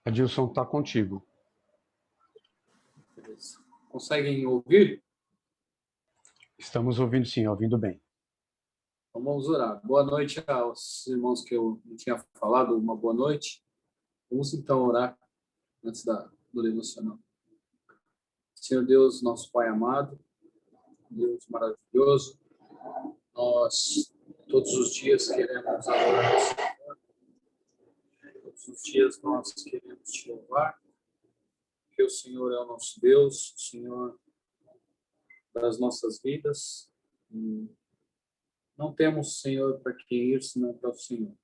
Adilson, está contigo. Beleza. Conseguem ouvir? Estamos ouvindo sim, ouvindo bem. Então vamos orar. Boa noite aos irmãos que eu não tinha falado, uma boa noite. Vamos então orar antes do devocional. Senhor Deus, nosso Pai amado, Deus maravilhoso, nós todos os dias queremos adorar o Senhor, todos os dias nós queremos te louvar, porque o Senhor é o nosso Deus, o Senhor das nossas vidas. E não temos, Senhor, para quem ir senão para o Senhor.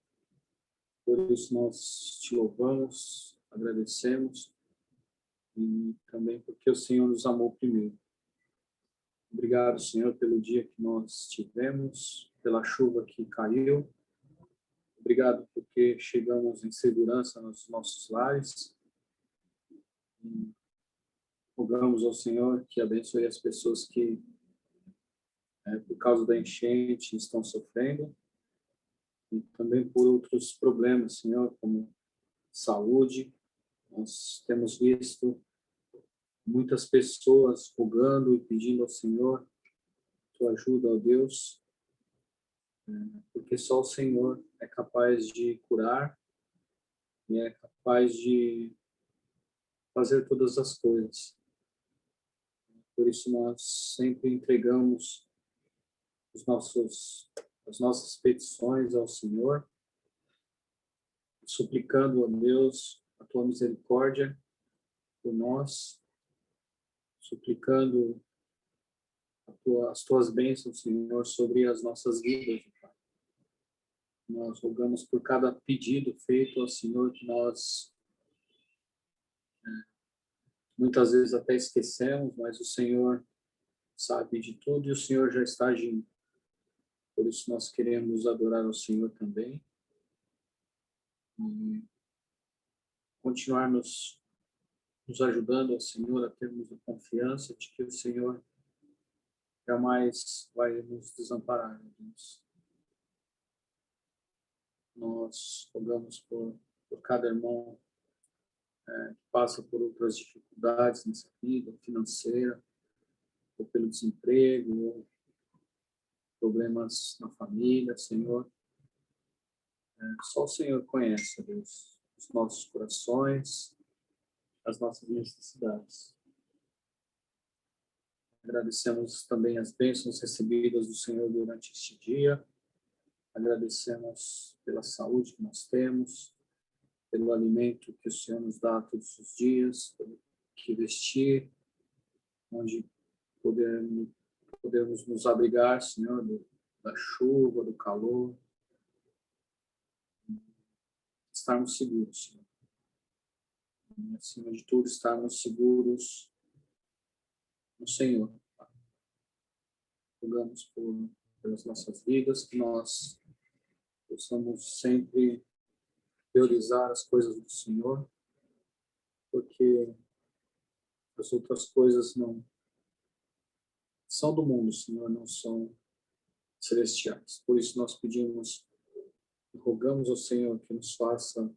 Por isso nós te louvamos, agradecemos e também porque o Senhor nos amou primeiro. Obrigado, Senhor, pelo dia que nós tivemos, pela chuva que caiu. Obrigado porque chegamos em segurança nos nossos lares. E rogamos ao Senhor que abençoe as pessoas que, por causa da enchente, estão sofrendo. E também por outros problemas, Senhor, como saúde. Nós temos visto muitas pessoas rogando e pedindo ao Senhor tua ajuda, ó Deus, porque só o Senhor é capaz de curar e é capaz de fazer todas as coisas. Por isso nós sempre entregamos as nossas petições ao Senhor, suplicando a Deus a tua misericórdia por nós, suplicando as tuas bênçãos, Senhor, sobre as nossas vidas, Pai. Nós rogamos por cada pedido feito ao Senhor, que nós muitas vezes até esquecemos, mas o Senhor sabe de tudo e o Senhor já está agindo. Por isso nós queremos adorar ao Senhor também e continuar nos ajudando ao Senhor a termos a confiança de que o Senhor jamais vai nos desamparar, Deus. Nós rogamos por cada irmão que passa por outras dificuldades nessa vida financeira, ou pelo desemprego, ou problemas na família, Senhor. Só o Senhor conhece, Deus, os nossos corações, as nossas necessidades. Agradecemos também as bênçãos recebidas do Senhor durante este dia. Agradecemos pela saúde que nós temos, pelo alimento que o Senhor nos dá todos os dias, pelo que vestir, onde podemos nos abrigar, Senhor, da chuva, do calor. Estarmos seguros, Senhor. E, acima de tudo, estarmos seguros no Senhor. Rogamos pelas nossas vidas, que nós possamos sempre priorizar as coisas do Senhor, porque as outras coisas não são do mundo, Senhor, não são celestiais. Por isso nós pedimos e rogamos ao Senhor que nos faça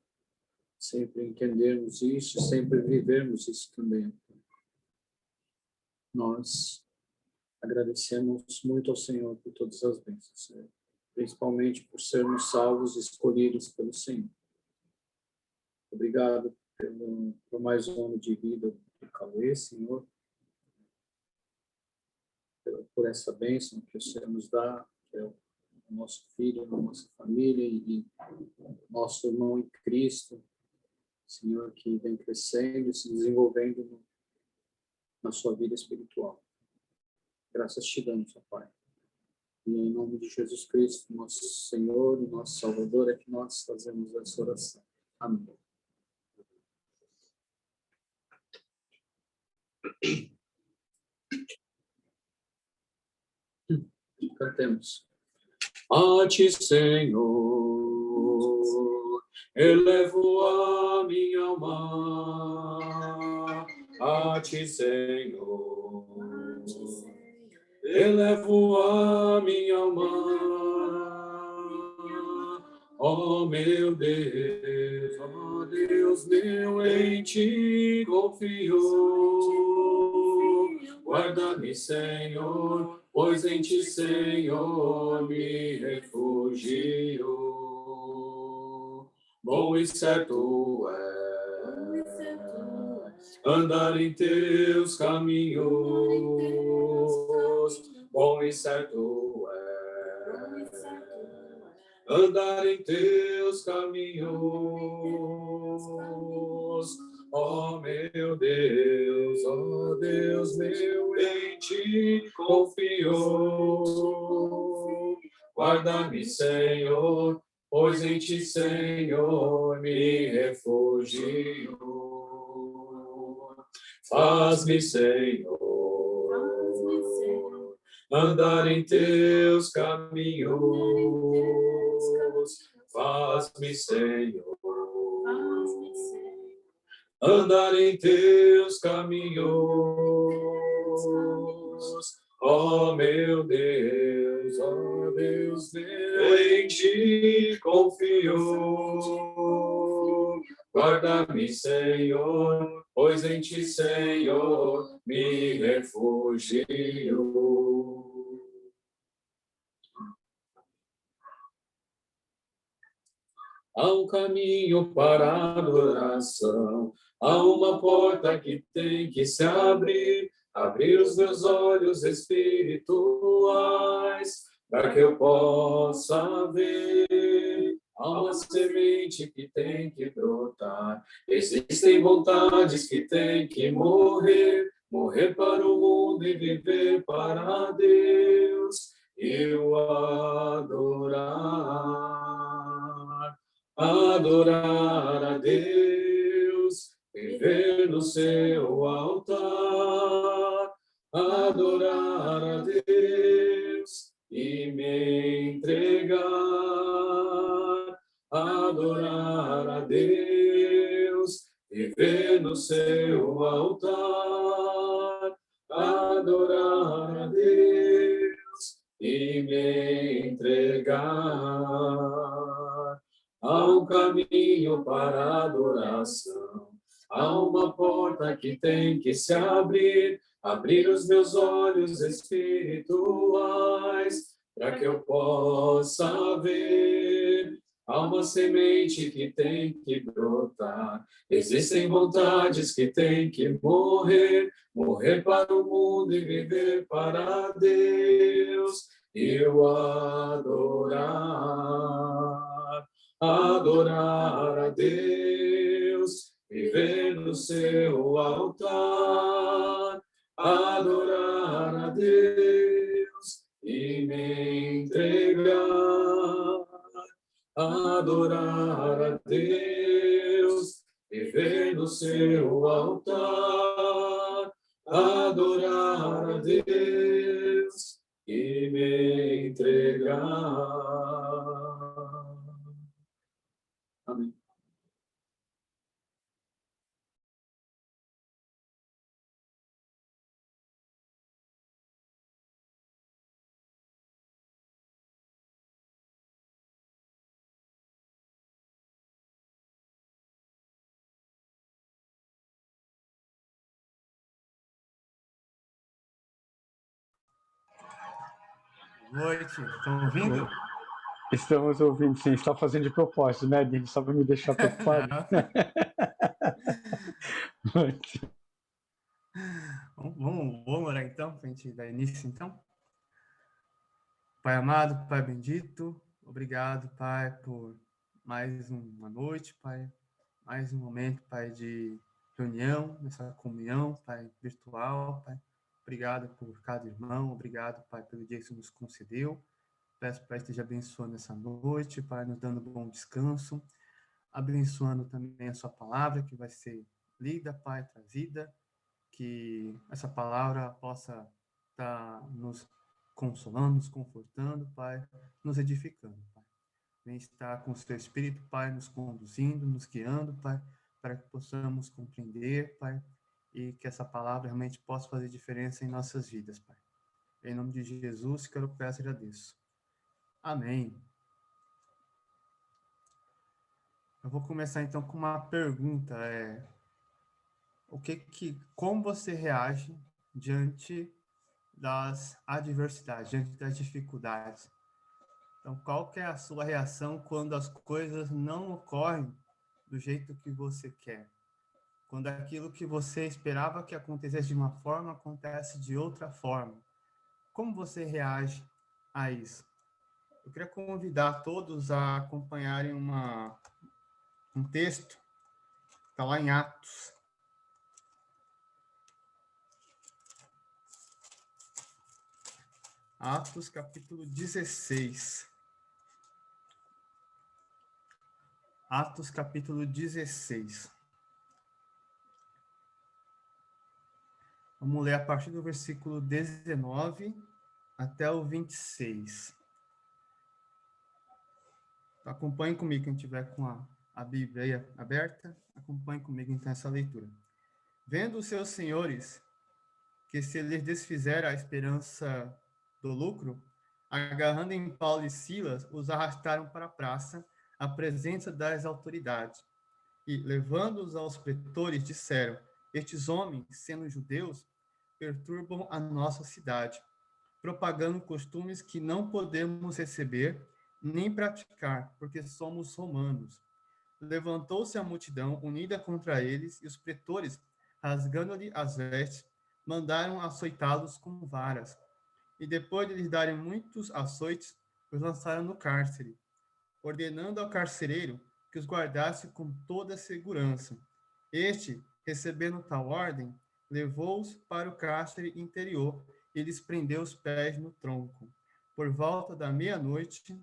sempre entendermos isso e sempre vivermos isso também. Nós agradecemos muito ao Senhor por todas as bênçãos, principalmente por sermos salvos e escolhidos pelo Senhor. Obrigado por mais um ano de vida do Cauê, Senhor, por essa bênção que o Senhor nos dá, que é o nosso filho, a nossa família e nosso irmão em Cristo, Senhor, que vem crescendo e se desenvolvendo na sua vida espiritual. Graças te damos, ó Pai. E em nome de Jesus Cristo, nosso Senhor e nosso Salvador, é que nós fazemos essa oração. Amém. Cantemos. A ti, Senhor, elevo a minha alma. A ti, Senhor, elevo a minha alma. Ó meu Deus, ó Deus meu, em ti confio. Guarda-me, Senhor, pois em ti, Senhor, me refugio. Bom e certo é andar em teus caminhos. Bom e certo é andar em teus caminhos. Ó meu Deus, ó Deus meu, em ti confio. Guarda-me, Senhor, pois em ti, Senhor, me refugio. Faz-me, Senhor, andar em teus caminhos. Faz-me, Senhor, andar em teus caminhos. Ó meu Deus, ó Deus meu, em ti confio. Guarda-me, Senhor, pois em ti, Senhor, me refugio. Há um caminho para a adoração, há uma porta que tem que se abrir, abrir os meus olhos espirituais, para que eu possa ver. Há uma semente que tem que brotar, existem vontades que têm que morrer, morrer para o mundo e viver para Deus, e o adorar. Adorar a Deus, viver no seu altar, adorar a Deus e me entregar, adorar a Deus, viver no seu altar, adorar a Deus e me entregar. Há um caminho para a adoração, há uma porta que tem que se abrir, abrir os meus olhos espirituais, para que eu possa ver. Há uma semente que tem que brotar, existem vontades que têm que morrer, morrer para o mundo e viver para Deus, e o adorar. Adorar a Deus, viver no seu altar, adorar a Deus e me entregar, adorar a Deus, viver no seu altar, adorar a Deus e me entregar. Amém. Boa noite, estão ouvindo? Estamos ouvindo, sim. Está fazendo de propósito, né, Dini? Só para me deixar preocupado. Vamos orar então, para a gente dar início então. Pai amado, Pai bendito, obrigado, Pai, por mais uma noite, Pai, mais um momento, Pai, de reunião, nessa comunhão, Pai, virtual, Pai. Obrigado por cada irmão, obrigado, Pai, pelo dia que você nos concedeu. Peço, Pai, esteja abençoando essa noite, Pai, nos dando bom descanso, abençoando também a sua palavra, que vai ser lida, Pai, trazida, que essa palavra possa estar nos consolando, nos confortando, Pai, nos edificando, Pai. Vem estar com o seu Espírito, Pai, nos conduzindo, nos guiando, Pai, para que possamos compreender, Pai, e que essa palavra realmente possa fazer diferença em nossas vidas, Pai. Em nome de Jesus, quero peço e agradeço. Amém. Eu vou começar então com uma pergunta. Como você reage diante das adversidades, diante das dificuldades? Então, qual que é a sua reação quando as coisas não ocorrem do jeito que você quer? Quando aquilo que você esperava que acontecesse de uma forma acontece de outra forma? Como você reage a isso? Eu queria convidar todos a acompanharem um texto, está lá em Atos. Atos, capítulo 16. Atos, capítulo 16. Vamos ler a partir do versículo 19 até o 26. Então, acompanhe comigo, quem tiver com a Bíblia aí aberta, acompanhe comigo então essa leitura. Vendo os seus senhores que se lhes desfizera a esperança do lucro, agarrando em Paulo e Silas, os arrastaram para a praça, à presença das autoridades. E, levando-os aos pretores, disseram: estes homens, sendo judeus, perturbam a nossa cidade, propagando costumes que não podemos receber nem praticar, porque somos romanos. Levantou-se a multidão unida contra eles, e os pretores, rasgando-lhe as vestes, mandaram açoitá-los com varas. E depois de lhes darem muitos açoites, os lançaram no cárcere, ordenando ao carcereiro que os guardasse com toda a segurança. Este, recebendo tal ordem, levou-os para o cárcere interior e lhes prendeu os pés no tronco. Por volta da meia-noite,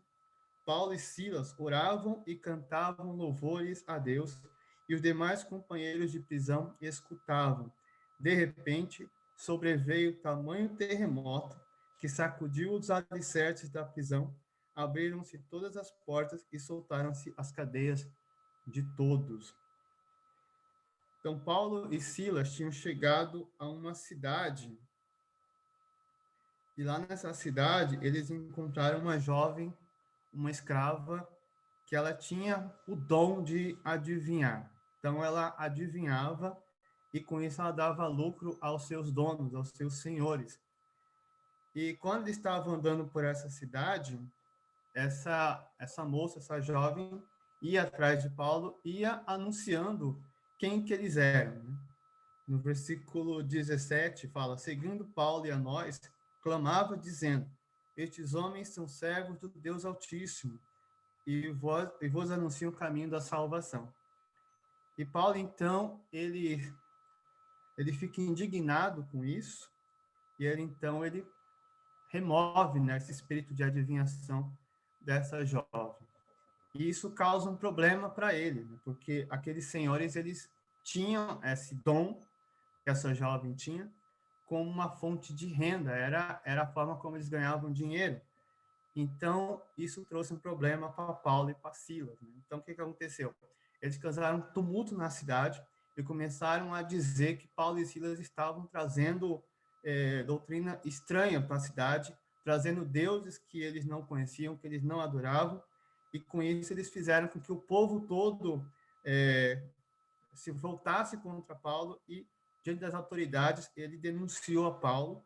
Paulo e Silas oravam e cantavam louvores a Deus, e os demais companheiros de prisão escutavam. De repente, sobreveio tamanho terremoto que sacudiu os alicerces da prisão, abriram-se todas as portas e soltaram-se as cadeias de todos. Então, Paulo e Silas tinham chegado a uma cidade, e lá nessa cidade eles encontraram uma jovem, uma escrava, que ela tinha o dom de adivinhar. Então, ela adivinhava e com isso ela dava lucro aos seus donos, aos seus senhores. E quando eles estavam andando por essa cidade, essa moça, essa jovem, ia atrás de Paulo, ia anunciando quem que eles eram. Né? No versículo 17 fala: seguindo Paulo e a nós, clamava dizendo: estes homens são servos do Deus Altíssimo, e vos anunciam o caminho da salvação. E Paulo, então, ele fica indignado com isso, e ele remove, né, esse espírito de adivinhação dessa jovem. E isso causa um problema para ele, né, porque aqueles senhores, eles tinham esse dom que essa jovem tinha como uma fonte de renda, era a forma como eles ganhavam dinheiro. Então, isso trouxe um problema para Paulo e para Silas. Né? Então, o que aconteceu? Eles causaram um tumulto na cidade e começaram a dizer que Paulo e Silas estavam trazendo doutrina estranha para a cidade, trazendo deuses que eles não conheciam, que eles não adoravam, e com isso eles fizeram com que o povo todo se voltasse contra Paulo, e diante das autoridades ele denunciou a Paulo,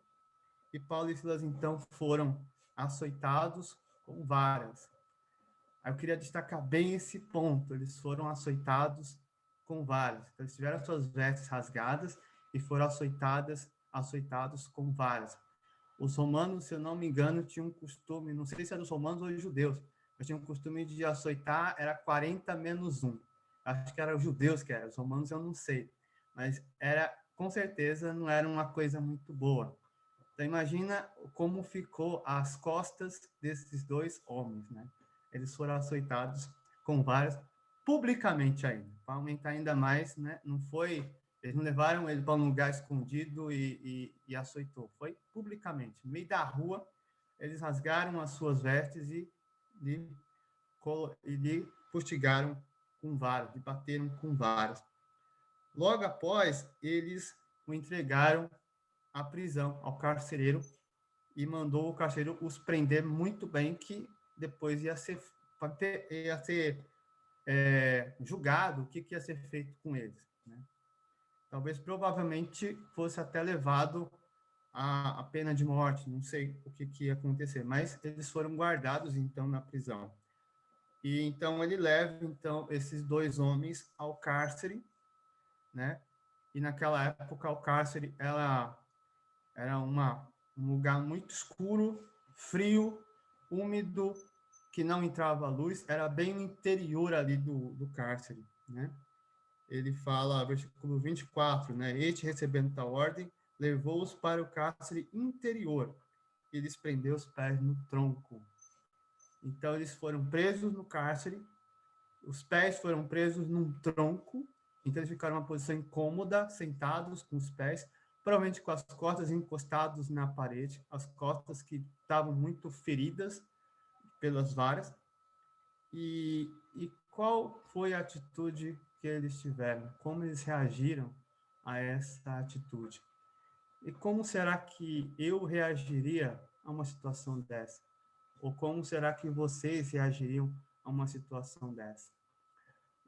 e Paulo e Silas então foram açoitados com varas. Aí eu queria destacar bem esse ponto: eles foram açoitados com varas. Então, eles tiveram suas vestes rasgadas e foram açoitados com varas. Os romanos, se eu não me engano, tinham um costume, não sei se era dos romanos ou dos judeus, mas tinham um costume de açoitar, era 40 menos 1. Acho que era os judeus que eram, os romanos eu não sei. Mas com certeza, não era uma coisa muito boa. Então, imagina como ficou as costas desses dois homens, né? Eles foram açoitados com varas, publicamente ainda, para aumentar ainda mais, né? Eles não levaram ele para um lugar escondido e açoitou. Foi publicamente, no meio da rua, eles rasgaram as suas vestes e lhe fustigaram com varas, lhe bateram com varas. Logo após, eles o entregaram à prisão, ao carcereiro, e mandou o carcereiro os prender muito bem, que depois ia ser julgado, o que ia ser feito com eles, né? Talvez, provavelmente, fosse até levado à pena de morte, não sei o que ia acontecer, mas eles foram guardados, então, na prisão. E, então, ele leva, então, esses dois homens ao cárcere, né? E, naquela época, o cárcere era um lugar muito escuro, frio, úmido, que não entrava luz, era bem no interior ali do cárcere, né? Ele fala, versículo 24, né? Este, recebendo tal ordem, levou-os para o cárcere interior e lhes prendeu os pés no tronco. Então, eles foram presos no cárcere, os pés foram presos num tronco, então eles ficaram numa posição incômoda, sentados com os pés, provavelmente com as costas encostadas na parede, as costas que estavam muito feridas pelas varas. E qual foi a atitude que eles tiveram? Como eles reagiram a essa atitude? E como será que eu reagiria a uma situação dessa? Ou como será que vocês reagiriam a uma situação dessa?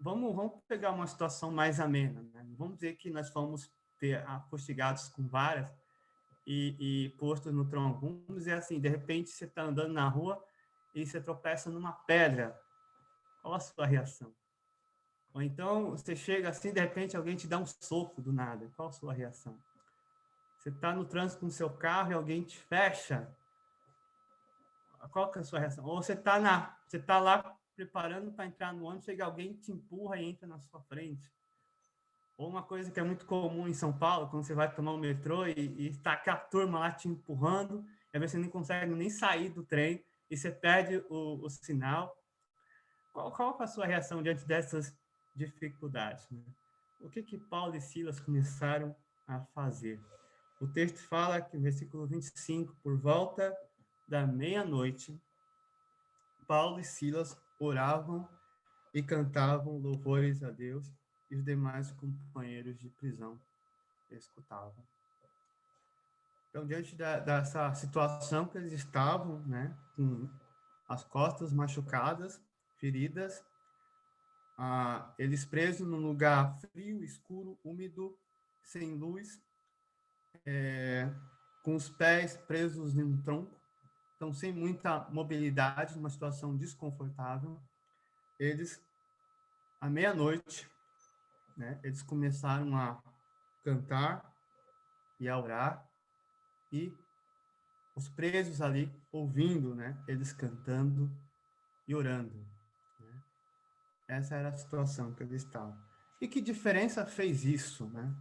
Vamos pegar uma situação mais amena, né? Vamos dizer que nós fomos fustigados com varas e postos no tronco. Vamos dizer assim, de repente você está andando na rua e você tropeça numa pedra. Qual a sua reação? Ou então você chega assim, de repente alguém te dá um soco do nada. Qual a sua reação? Você está no trânsito com o seu carro e alguém te fecha. Qual que é a sua reação? Ou você está lá preparando para entrar no ônibus, chega alguém, te empurra e entra na sua frente. Ou uma coisa que é muito comum em São Paulo, quando você vai tomar o metrô e está aquela turma lá te empurrando, e aí você não consegue nem sair do trem, e você perde o sinal. Qual é a sua reação diante dessas dificuldades, né? O que Paulo e Silas começaram a fazer? O texto fala que, no versículo 25, por volta da meia-noite, Paulo e Silas oravam e cantavam louvores a Deus, e os demais companheiros de prisão escutavam. Então, diante dessa situação que eles estavam, né, com as costas machucadas, feridas, eles presos num lugar frio, escuro, úmido, sem luz, com os pés presos em um tronco, então sem muita mobilidade, numa situação desconfortável, eles, à meia-noite, né, eles começaram a cantar e a orar, e os presos ali ouvindo, né, eles cantando e orando. Né? Essa era a situação que eles estavam. E que diferença fez isso, né,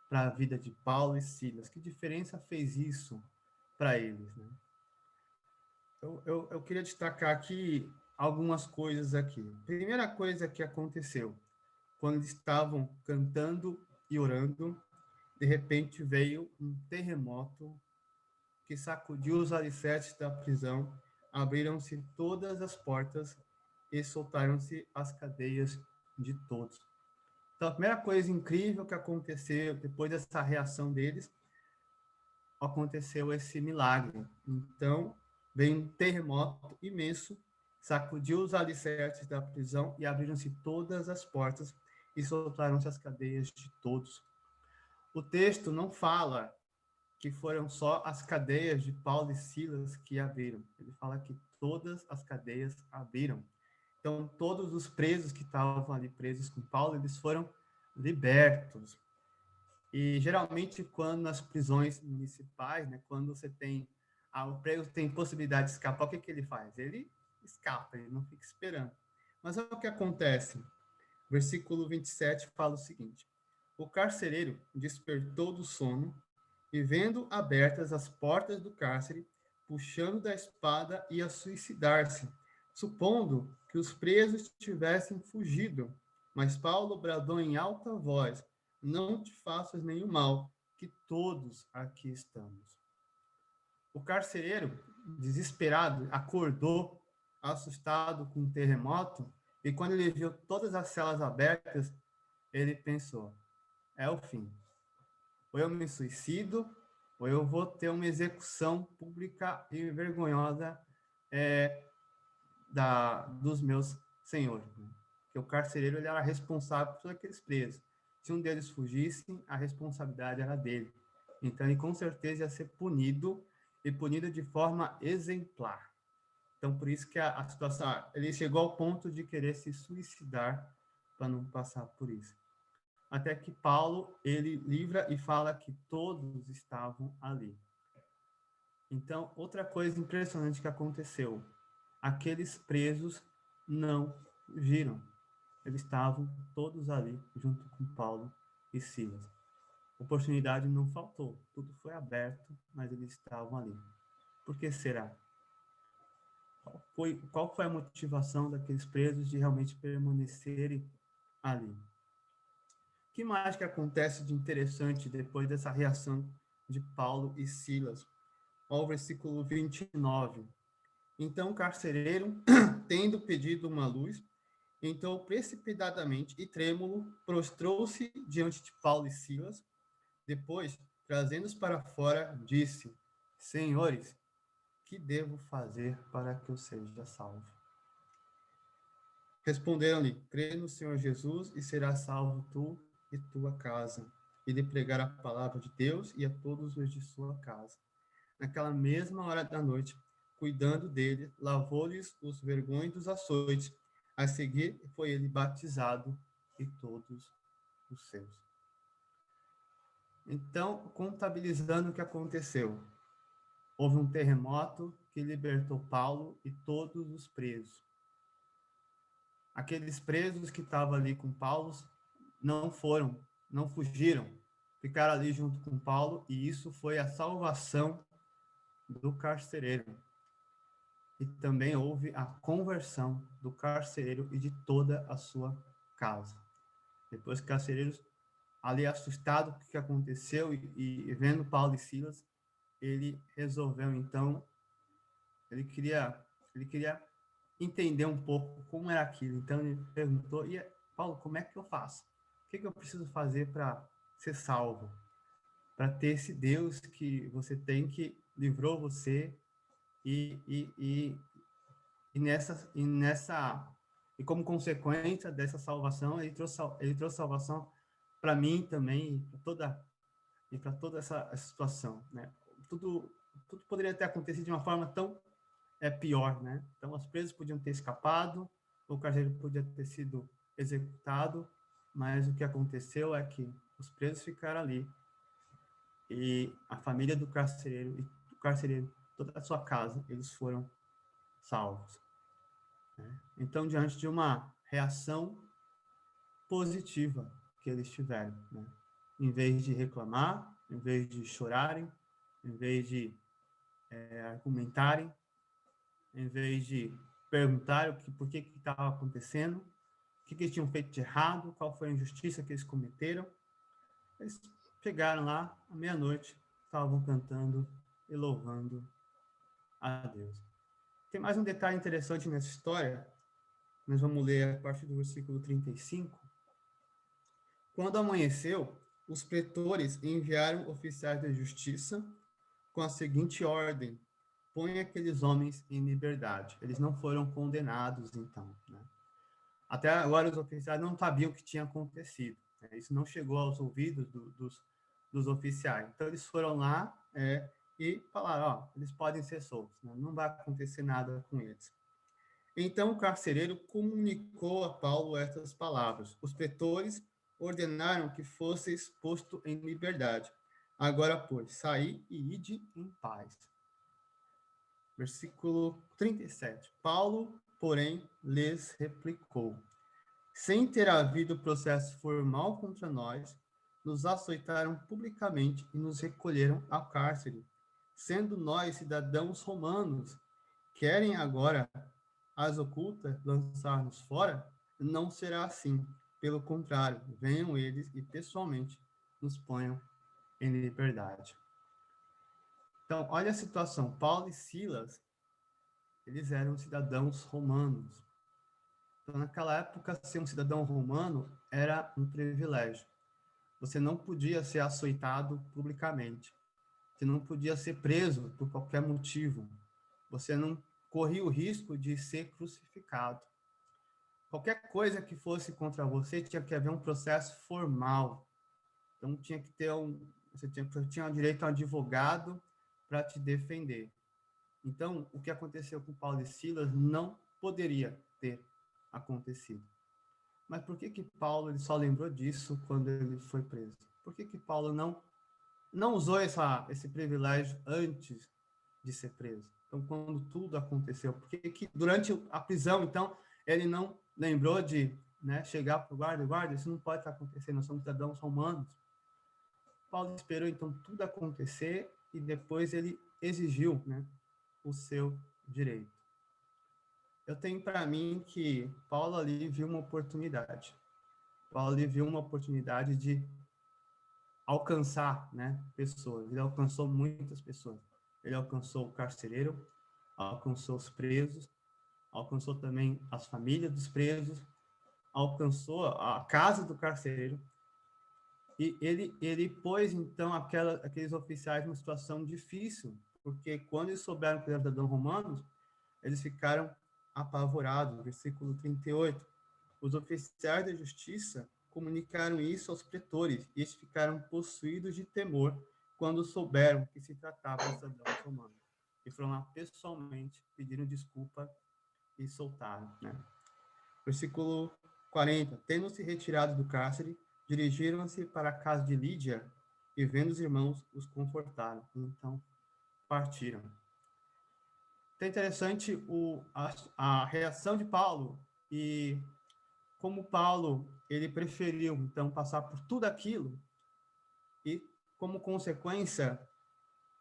para a vida de Paulo e Silas? Que diferença fez isso para eles, né? Eu queria destacar aqui algumas coisas aqui. Primeira coisa que aconteceu, quando eles estavam cantando e orando, de repente veio um terremoto que sacudiu os alicerces da prisão, abriram-se todas as portas e soltaram-se as cadeias de todos. Então, a primeira coisa incrível que aconteceu depois dessa reação deles, aconteceu esse milagre. Então, veio um terremoto imenso, sacudiu os alicerces da prisão e abriram-se todas as portas e soltaram-se as cadeias de todos. O texto não fala que foram só as cadeias de Paulo e Silas que abriram. Ele fala que todas as cadeias abriram. Então, todos os presos que estavam ali presos com Paulo, eles foram libertos. E, geralmente, quando nas prisões municipais, né, quando você tem... o preso tem possibilidade de escapar, o que ele faz? Ele escapa, ele não fica esperando. Mas olha o que acontece. Versículo 27 fala o seguinte: o carcereiro despertou do sono e, vendo abertas as portas do cárcere, puxando da espada, ia suicidar-se, supondo que os presos tivessem fugido. Mas Paulo bradou em alta voz: não te faças nenhum mal, que todos aqui estamos. O carcereiro, desesperado, acordou, assustado com o terremoto, e quando ele viu todas as celas abertas, ele pensou: é o fim. Ou eu me suicido, ou eu vou ter uma execução pública e vergonhosa dos meus senhores. Né? porque o carcereiro ele era responsável por aqueles presos. Se um deles fugisse, a responsabilidade era dele. Então, ele com certeza ia ser punido, e punido de forma exemplar. Então, por isso que a situação, ele chegou ao ponto de querer se suicidar para não passar por isso. Até que Paulo, ele livra e fala que todos estavam ali. Então, outra coisa impressionante que aconteceu, aqueles presos não fugiram. Eles estavam todos ali, junto com Paulo e Silas. Oportunidade não faltou, tudo foi aberto, mas eles estavam ali. Por que será? Qual foi a motivação daqueles presos de realmente permanecerem ali? O que mais que acontece de interessante depois dessa reação de Paulo e Silas? Ao versículo 29. Então o carcereiro, tendo pedido uma luz, entrou precipitadamente e trêmulo, prostrou-se diante de Paulo e Silas. Depois, trazendo-os para fora, disse: Senhores, que devo fazer para que eu seja salvo? Responderam-lhe: Crê no Senhor Jesus e serás salvo tu e tua casa. E lhe pregar a palavra de Deus e a todos os de sua casa. Naquela mesma hora da noite, cuidando dele, lavou-lhes os vergões dos açoites. A seguir, foi ele batizado e todos os seus. Então, contabilizando o que aconteceu, houve um terremoto que libertou Paulo e todos os presos. Aqueles presos que estavam ali com Paulo não fugiram, ficaram ali junto com Paulo, e isso foi a salvação do carcereiro. E também houve a conversão do carcereiro e de toda a sua casa. Depois que o carcereiro, ali assustado com o que aconteceu e vendo Paulo e Silas, ele resolveu, então, ele queria entender um pouco como era aquilo. Então, ele perguntou: e Paulo, como é que eu faço? O que eu preciso fazer para ser salvo? Para ter esse Deus que você tem, que livrou você e como consequência dessa salvação, ele trouxe salvação para mim também e para toda essa situação, né? Tudo poderia ter acontecido de uma forma tão pior, né? Então, os presos podiam ter escapado, o carcereiro podia ter sido executado, mas o que aconteceu é que os presos ficaram ali e a família do carcereiro toda a sua casa, eles foram salvos, né? Então, diante de uma reação positiva que eles tiveram, né? Em vez de reclamar, em vez de chorarem, em vez de argumentarem, em vez de perguntar por que estava acontecendo, o que eles tinham feito de errado, qual foi a injustiça que eles cometeram, eles chegaram lá à meia-noite, estavam cantando e louvando a Deus. Tem mais um detalhe interessante nessa história. Nós vamos ler a partir do versículo 35. Quando amanheceu, os pretores enviaram oficiais da justiça com a seguinte ordem: põe aqueles homens em liberdade. Eles não foram condenados, então, né? Até agora, os oficiais não sabiam o que tinha acontecido, né? Isso não chegou aos ouvidos dos oficiais. Então, eles foram lá e falaram: ó, eles podem ser soltos, né? Não vai acontecer nada com eles. Então, o carcereiro comunicou a Paulo estas palavras: os pretores ordenaram que fosse exposto em liberdade. Agora, pois, saí e ide em paz. Versículo 37. Paulo, porém, lhes replicou: sem ter havido processo formal contra nós, nos açoitaram publicamente e nos recolheram ao cárcere. Sendo nós cidadãos romanos, querem agora, às ocultas, lançar-nos fora? Não será assim. Pelo contrário, venham eles e pessoalmente nos ponham em liberdade. Então, olha a situação. Paulo e Silas, eles eram cidadãos romanos. Então, naquela época, ser um cidadão romano era um privilégio. Você não podia ser açoitado publicamente. Você não podia ser preso por qualquer motivo. Você não corria o risco de ser crucificado. qualquer coisa que fosse contra você tinha que haver um processo formal. Então tinha que ter você tinha direito a um advogado para te defender. Então, o que aconteceu com Paulo e Silas não poderia ter acontecido. Mas por que Paulo ele só lembrou disso quando ele foi preso? Por que Paulo não usou esse privilégio antes de ser preso? Então, quando tudo aconteceu, por que durante a prisão, então, ele não lembrou de, né, chegar para o guarda, isso não pode estar acontecendo, nós somos cidadãos romanos. Paulo esperou, então, tudo acontecer e depois ele exigiu, né, o seu direito. Eu tenho para mim que Paulo ali viu uma oportunidade. Paulo ali viu uma oportunidade de alcançar, né, pessoas. Ele alcançou muitas pessoas. Ele alcançou o carcereiro, alcançou os presos, alcançou também as famílias dos presos, alcançou a casa do carcereiro. E ele pôs, então, aqueles oficiais numa situação difícil, porque quando eles souberam que eles eram cidadãos romanos, eles ficaram apavorados. Versículo 38. Os oficiais da justiça comunicaram isso aos pretores, e eles ficaram possuídos de temor quando souberam que se tratava de cidadãos romanos. E foram lá pessoalmente, pediram desculpa e soltaram, né? Versículo 40. Tendo-se retirado do cárcere, dirigiram-se para a casa de Lídia e, vendo os irmãos, os confortaram. Então, partiram. É interessante a reação de Paulo e como Paulo ele preferiu, então, passar por tudo aquilo e, como consequência,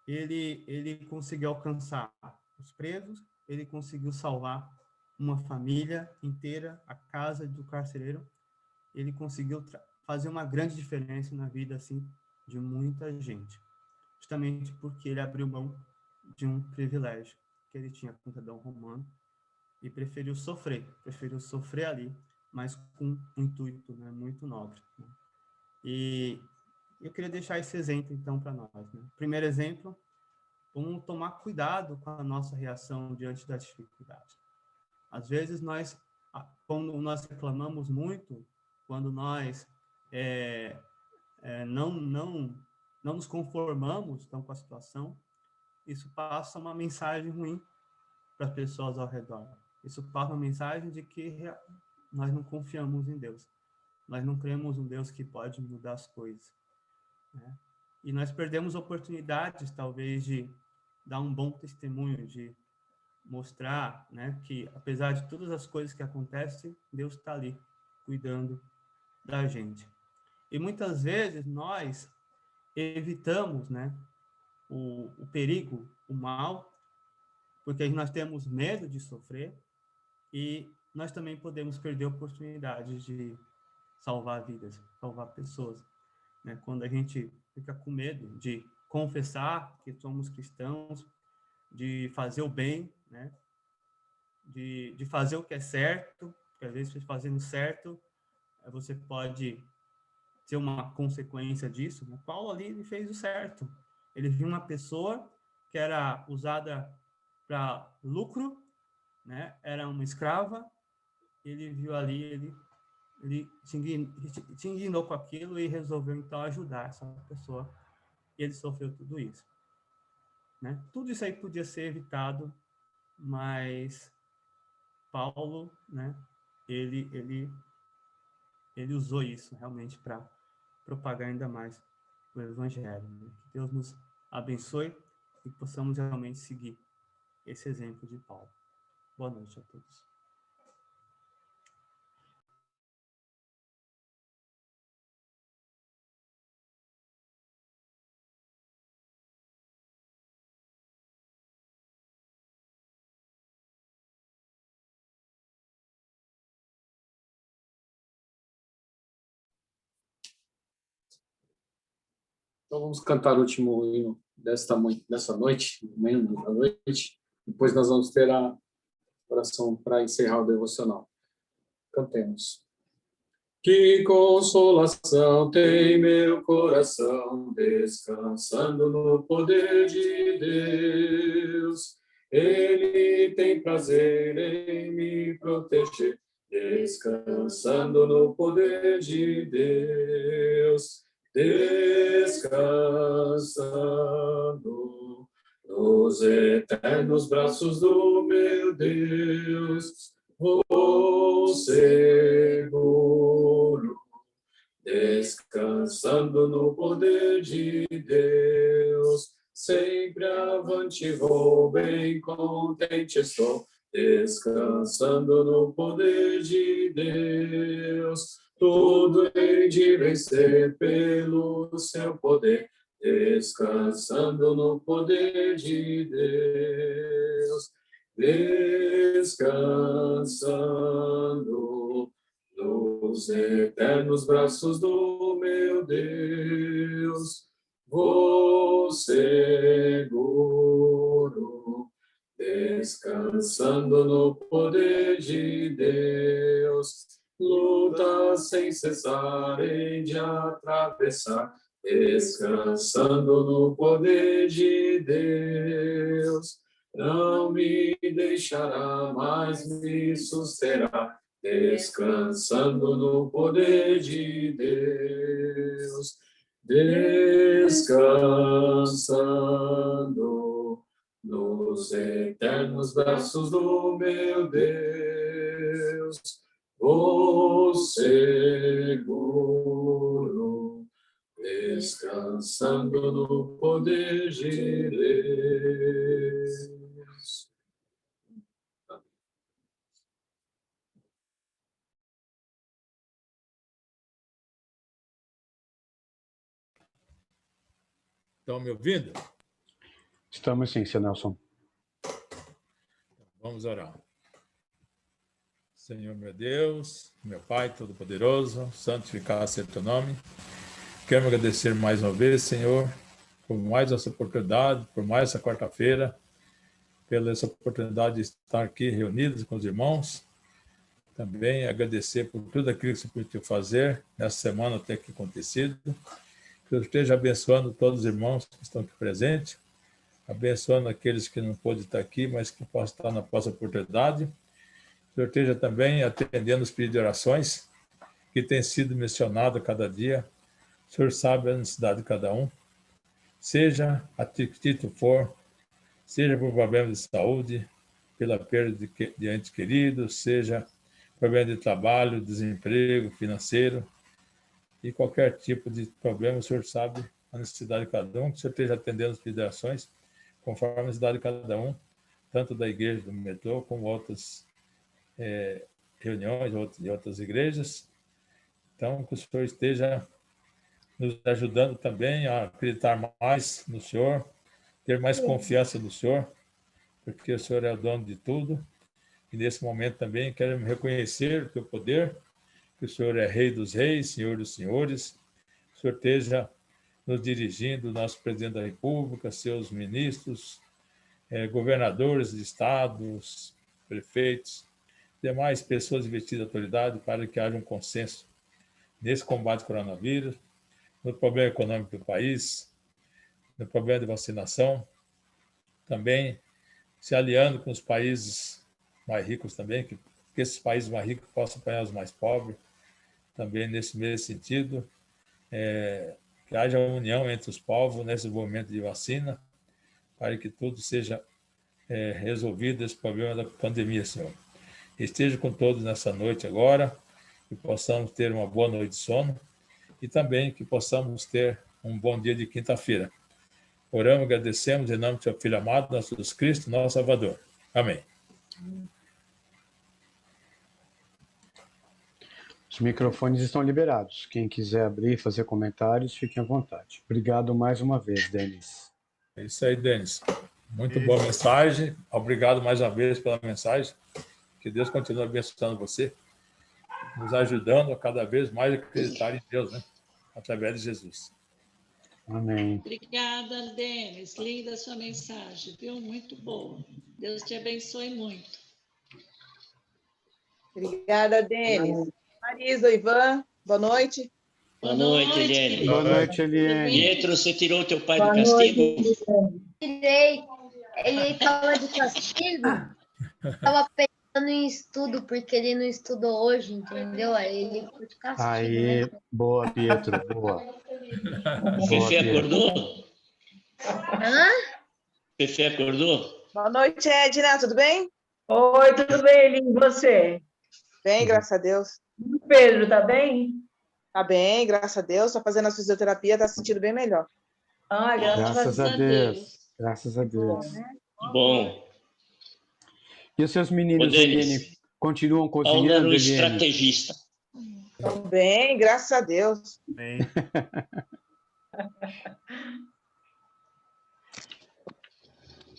ele conseguiu alcançar os presos, ele conseguiu salvar uma família inteira, a casa do carcereiro, ele conseguiu fazer uma grande diferença na vida, assim, de muita gente, justamente porque ele abriu mão de um privilégio que ele tinha com o cidadão romano e preferiu sofrer ali, mas com um intuito, né, muito nobre, né? E eu queria deixar esse exemplo, então, para nós, né? Primeiro exemplo, vamos tomar cuidado com a nossa reação diante das dificuldades. Às vezes, quando nós reclamamos muito, quando nós não nos conformamos então, com a situação, isso passa uma mensagem ruim para as pessoas ao redor. Isso passa uma mensagem de que nós não confiamos em Deus. Nós não cremos um Deus que pode mudar as coisas, né? E nós perdemos oportunidades, talvez, de dar um bom testemunho, de mostrar, né, que, apesar de todas as coisas que acontecem, Deus está ali, cuidando da gente. E muitas vezes nós evitamos, né, o perigo, o mal, porque nós temos medo de sofrer e nós também podemos perder oportunidades de salvar vidas, salvar pessoas, né? Quando a gente fica com medo de confessar que somos cristãos, de fazer o bem, né? De fazer o que é certo, porque às vezes fazendo certo, você pode ter uma consequência disso, né? Paulo ali ele fez o certo. Ele viu uma pessoa que era usada para lucro, né? Era uma escrava. Ele viu ali, ele se indignou com aquilo e resolveu então ajudar essa pessoa. E ele sofreu tudo isso, né? Tudo isso aí podia ser evitado, mas Paulo, né? Ele usou isso realmente para propagar ainda mais o evangelho, né? Que Deus nos abençoe e que possamos realmente seguir esse exemplo de Paulo. Boa noite a todos. Então vamos cantar o último hino dessa noite, manhã da noite. Depois nós vamos ter a oração para encerrar o devocional. Cantemos. Que consolação tem meu coração, descansando no poder de Deus. Ele tem prazer em me proteger, descansando no poder de Deus, descansando nos eternos braços do meu Deus, vou seguro, descansando no poder de Deus, sempre avante vou, bem contente estou, descansando no poder de Deus, tudo hei de vencer pelo seu poder, descansando no poder de Deus, descansando nos eternos braços do meu Deus, vou seguro, descansando no poder de Deus, lutas sem cessarem de atravessar, descansando no poder de Deus, não me deixará, mas me susterá, descansando no poder de Deus, descansando nos eternos braços do meu Deus, vou seguro, descansando no poder de Deus. Estão me ouvindo? Estamos sim, seu Nelson. Vamos orar. Senhor, meu Deus, meu Pai Todo-Poderoso, santificado seja o teu nome. Quero agradecer mais uma vez, Senhor, por mais essa oportunidade, por mais essa quarta-feira, pela essa oportunidade de estar aqui reunidos com os irmãos. Também agradecer por tudo aquilo que você permitiu fazer nessa semana até que acontecido. Que eu esteja abençoando todos os irmãos que estão aqui presentes, abençoando aqueles que não pôde estar aqui, mas que possam estar na próxima oportunidade. Que o Senhor esteja também atendendo os pedidos de orações que têm sido mencionados a cada dia. O Senhor sabe a necessidade de cada um, seja a que título for, seja por problema de saúde, pela perda de entes queridos, seja problema de trabalho, desemprego, financeiro, e qualquer tipo de problema, o Senhor sabe a necessidade de cada um, que o Senhor esteja atendendo as pedidos de orações, conforme a necessidade de cada um, tanto da igreja do metrô, como outras reuniões de outras igrejas. Então, que o Senhor esteja nos ajudando também a acreditar mais no Senhor, ter mais confiança no Senhor, porque o Senhor é o dono de tudo. E nesse momento também quero reconhecer o teu poder, que o Senhor é Rei dos Reis, Senhor dos Senhores. O Senhor esteja nos dirigindo, nosso presidente da República, seus ministros, governadores de estados, prefeitos, demais pessoas investidas de autoridade, para que haja um consenso nesse combate ao coronavírus, no problema econômico do país, no problema de vacinação, também se aliando com os países mais ricos também, que esses países mais ricos possam apoiar os mais pobres, também nesse mesmo sentido, que haja união entre os povos nesse movimento de vacina, para que tudo seja resolvido, esse problema da pandemia, Senhor. Esteja com todos nessa noite agora, que possamos ter uma boa noite de sono e também que possamos ter um bom dia de quinta-feira. Oramos, agradecemos em nome do teu Filho amado, nosso Jesus Cristo, nosso Salvador. Amém. Os microfones estão liberados. Quem quiser abrir e fazer comentários, fiquem à vontade. Obrigado mais uma vez, Denis. É isso aí, Denis. Muito boa mensagem. Obrigado mais uma vez pela mensagem. Que Deus continue abençoando você, nos ajudando a cada vez mais acreditar em Deus, né? Através de Jesus. Amém. Obrigada, Denis. Linda a sua mensagem, viu? Muito boa. Deus te abençoe muito. Obrigada, Denis. Marisa, Ivan, boa noite. Boa noite, Eliane. Boa noite, Eliane. Pietro, você tirou o teu pai do castigo? Tirei. Ele falou de castigo. Estava pensando em estudo porque ele não estudou hoje, entendeu? Aí ele ficou de castigo, Aí, né? boa, Pietro, boa. Boa, Fefe Pietro. acordou? Hã? Fefe acordou? Boa noite, Edna, tudo bem? Oi, tudo bem, Lin? E você? Bem, graças a Deus. O Pedro, tá bem? Tá bem, graças a Deus. Tá fazendo a fisioterapia, tá se sentindo bem melhor. Ah, Graças a Deus. Graças a Deus. Bom. E os seus Ô, meninos, Denis, Eliane, continuam Paulo era cozinhando, um Eliane? estrategista. Tão bem, graças a Deus. Bem,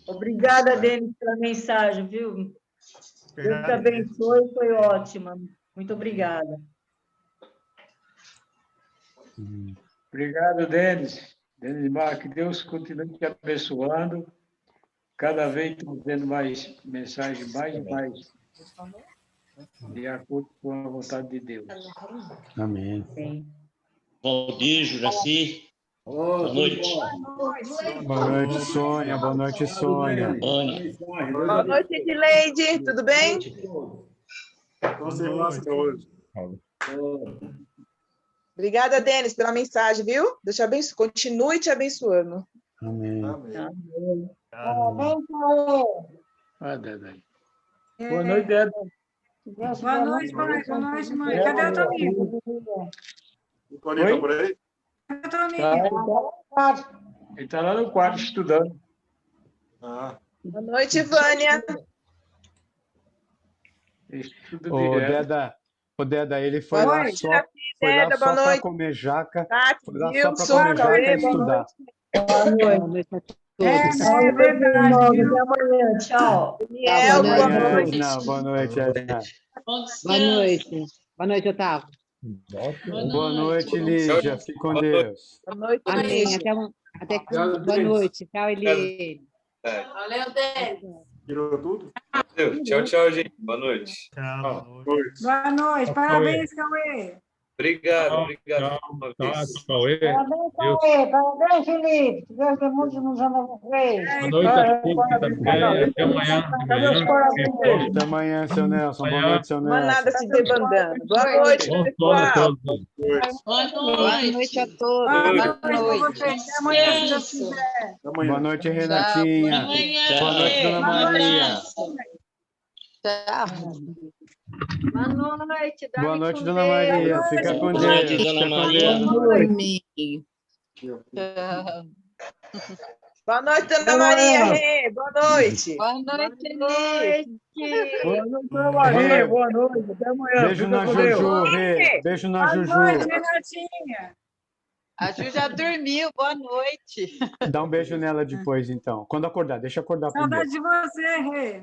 Obrigada, Denis, pela mensagem, viu? Deus te obrigado, abençoe, foi ótima. Muito obrigada. Obrigado, Denis. Denis Mar, que Deus continue te abençoando, cada vez trazendo mais mensagens, mais e mais, de acordo com a vontade de Deus. Amém. Sim. Valdir, Juraci. Boa noite. Boa noite, Sônia. Boa noite, Sônia. Ana. Boa noite, Edileide, tudo bem? Obrigada, Denis, pela mensagem, viu? Deus te abençoe. Continue te abençoando. Amém. Boa noite, Débora. Boa noite, mãe. Boa noite, mãe. Cadê o Toninho? O Toninho está por aí? Cadê o Toninho? Ele está lá no quarto estudando. Boa noite, Vânia. Estuda Ô, direto. Deda, ele foi Boa lá noite, só, Rafi, foi lá Deda, só boa para noite. comer jaca. Tati, Foi lá só para Wilson, comer jaca Cauê, e boa estudar. noite. Boa noite a todos. É verdade, viu? Até amanhã. Tchau. Daniel, Boa boa manhã, noite. Edna. Boa noite, Edna. Bom descanso. Boa noite. Boa noite, Otávio. Boa noite, Lígia. Fique com Deus. Boa noite, Amém. Lígia. Até boa noite. Tchau, Eliane. Valeu, Denis. Tirou tudo? Tchau, tchau, gente. Boa noite. tchau. Boa noite. Parabéns, Cauê. Obrigado obrigado. Tchau, Cauê. Parabéns, Cauê. Parabéns, Felipe. Deus tem muitos nos anos vocês. Boa noite a todos também. Até amanhã. Até amanhã, seu Nelson. Boa noite, seu Uma Nelson. nada se debandando. Boa noite, Bom sono a pessoal. todos. Boa noite. a todos. Boa Boa noite noite. pra vocês. Até amanhã, se Deus quiser. Boa noite, Renatinha. Boa noite, Dona Maria. Tchau. Boa noite. Boa noite, Dona Maria. Fica com Boa Deus. noite, Dona Fica com Maria. Deus. Amém. Boa noite, Dona Maria. Rê. Boa noite. Boa noite, Eli. Boa noite, Dona Maria. Boa noite. Até amanhã. Beijo Fica na com Deus. Juju, Rê. Beijo na Boa Juju. noite, Renatinha. A Ju já dormiu. Boa noite. Dá um beijo nela depois, então. Quando acordar, deixa acordar Saudade primeiro. de você, Rê.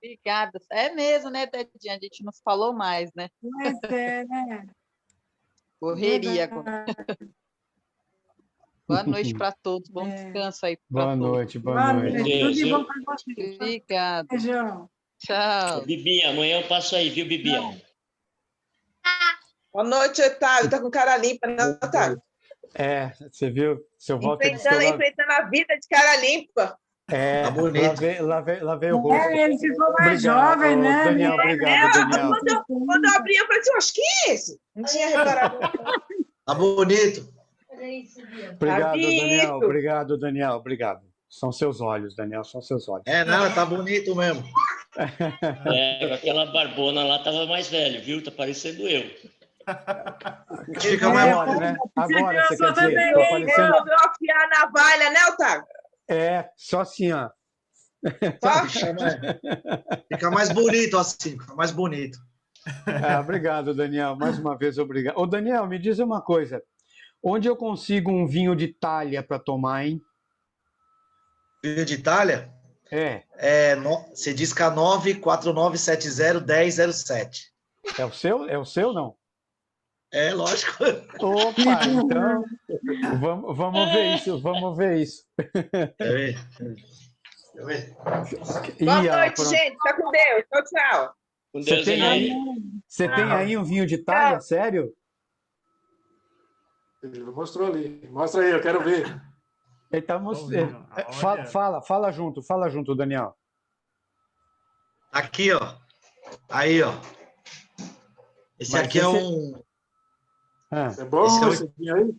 Obrigada. É mesmo, né, Tadinha? A gente não se falou mais, né? Mas é, né? Correria agora. Boa noite para todos. Bom descanso aí para Boa todos. noite, boa noite. Tudo de bom para você. Obrigada. Beijão. Tchau. Bibi, amanhã eu passo aí, viu, Bibi? Boa noite, Otávio. Tá com cara limpa, né, Otávio? É, você viu? Seu Walter disse que Enfrentando a vida de cara limpa. É, Tá bonito. lá veio o rosto. Ele ficou mais Obrigado, jovem, né? Daniel, obrigado, Daniel. Quando eu abri, eu falei assim, acho que é esse. Não tinha reparado. Tá bonito. Obrigado, Amigo. Daniel. Obrigado, Daniel. Obrigado. São seus olhos, Daniel, são seus olhos. Não, tá bonito mesmo. É, aquela barbona lá tava mais velho, viu? Tá parecendo eu. Fica mais Agora, né? Agora você quer dizer? também, Tô hein? parecendo... Resolveu afiar a navalha, né, Otávio? É, só assim, ó. Fica mais bonito assim, fica mais bonito. Obrigado, Daniel. Mais uma vez, obrigado. Ô, Daniel, me diz uma coisa. Onde eu consigo um vinho de Itália para tomar, hein? Vinho de Itália? Você diz que a 949701007. É o seu? É o seu, não? É, lógico. Opa, então vamos ver isso, vamos ver isso. Boa noite, gente. Tá com Deus. Tchau, tchau. Com Deus, Você tem aí um vinho de Itália? Sério? Ele mostrou ali. Mostra aí, eu quero ver. Ele tá mostrando. Fala junto, Daniel. Aqui, ó. Aí, ó. Esse Mas aqui é esse- um... É bom esse vinho aí?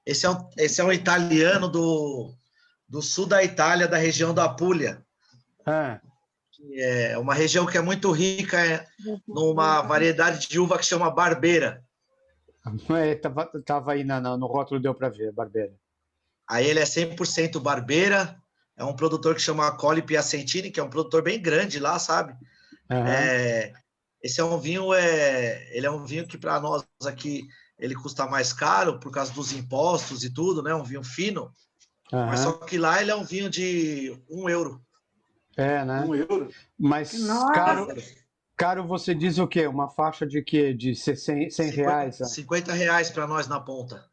Esse é um italiano do sul da Itália, da região da Apulia. É uma região que é muito rica numa variedade de uva que chama Barbera. Tava aí no rótulo, deu para ver, Barbera. Aí ele é 100% Barbera. É um produtor que chama Colli Piacentini, que é um produtor bem grande lá, sabe? Esse é um vinho, ele é um vinho que para nós aqui ele custa mais caro por causa dos impostos e tudo, né? Um vinho fino. Mas só que lá ele é um vinho de €1. É, né? €1? Mas caro você diz o quê? Uma faixa de quê? De 100 reais? R$50 para nós na ponta.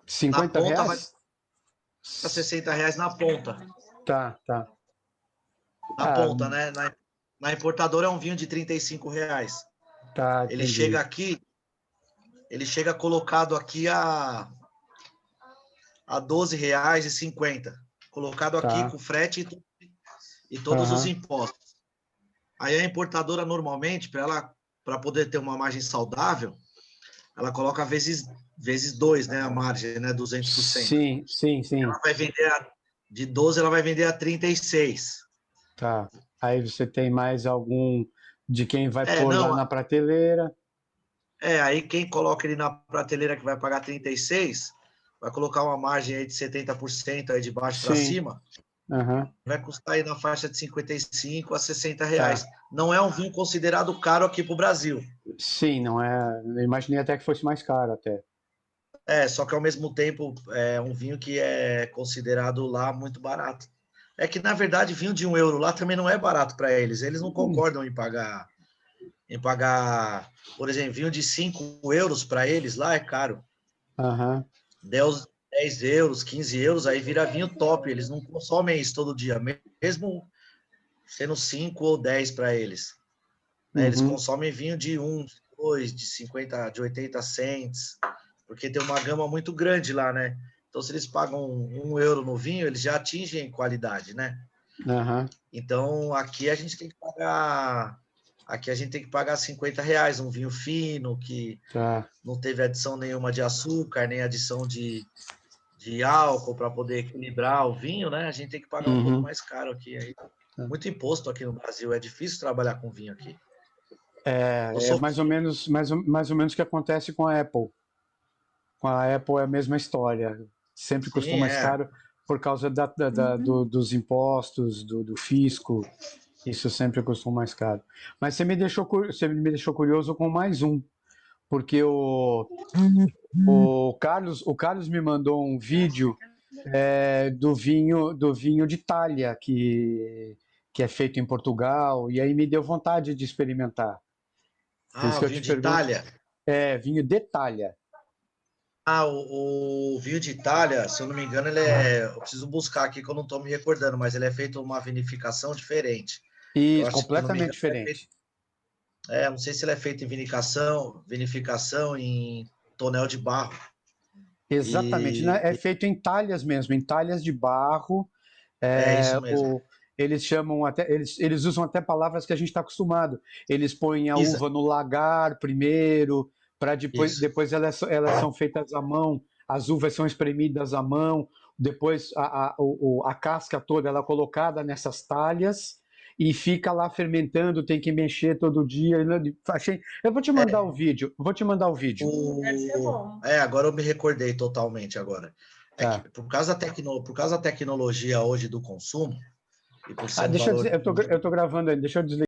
50 na ponta reais? Vai R$60 na ponta. Tá. Na ponta, né? Na importadora é um vinho de R$35. Tá, ele entendi. chega aqui, ele chega colocado aqui a R$12,50. Colocado aqui com frete e todos os impostos. Aí a importadora, normalmente, para poder ter uma margem saudável, ela coloca vezes 2, né? A margem, né? 200%. Sim. Ela vai vender de 12, ela vai vender a 36. Tá. Aí você tem mais algum de quem vai pôr não, lá na prateleira. Aí quem coloca ele na prateleira que vai pagar 36, vai colocar uma margem aí de 70% aí de baixo para cima. Vai custar aí na faixa de R$55 a R$60. Não é um vinho considerado caro aqui para o Brasil. Sim, não é. Eu imaginei até que fosse mais caro até. Só que ao mesmo tempo é um vinho que é considerado lá muito barato. É que, na verdade, vinho de €1 lá também não é barato para eles. Eles não concordam em pagar, por exemplo, vinho de €5 para eles lá é caro. 10 euros, 15 euros, aí vira vinho top. Eles não consomem isso todo dia, mesmo sendo 5 ou 10 para eles. Eles consomem vinho de 1, 2, de 50, de 80 cents, porque tem uma gama muito grande lá, né? Então, se eles pagam €1 no vinho, eles já atingem qualidade, né? Então, aqui a gente tem que pagar R$50 um vinho fino, que não teve adição nenhuma de açúcar, nem adição de álcool para poder equilibrar o vinho, né? A gente tem que pagar um pouco mais caro aqui. Aí. Muito imposto aqui no Brasil, é difícil trabalhar com vinho aqui. É mais ou menos o que acontece com a Apple. Com a Apple é a mesma história. Sempre custou mais caro por causa dos impostos, do fisco. Isso sempre custou mais caro. Mas você me deixou curioso com mais um, porque o Carlos me mandou um vídeo do vinho de Itália, que é feito em Portugal, e aí me deu vontade de experimentar. Vinho de Itália? Vinho de Itália. O vinho de Itália, se eu não me engano, eu preciso buscar aqui que eu não estou me recordando, mas ele é feito uma vinificação diferente. Isso, completamente diferente. Não sei se ele é feito em vinificação em tonel de barro. Exatamente, é feito em talhas mesmo, em talhas de barro. Isso mesmo. Eles chamam eles usam até palavras que a gente está acostumado. Eles põem a uva no lagar primeiro, para depois elas são feitas à mão, as uvas são espremidas à mão, depois a casca toda ela é colocada nessas talhas e fica lá fermentando, tem que mexer todo dia. Eu vou te mandar o vídeo. Deve ser bom. Agora eu me recordei totalmente agora. Por causa da tecnologia hoje do consumo, e por ser eu tô gravando aí, deixa eu desligar.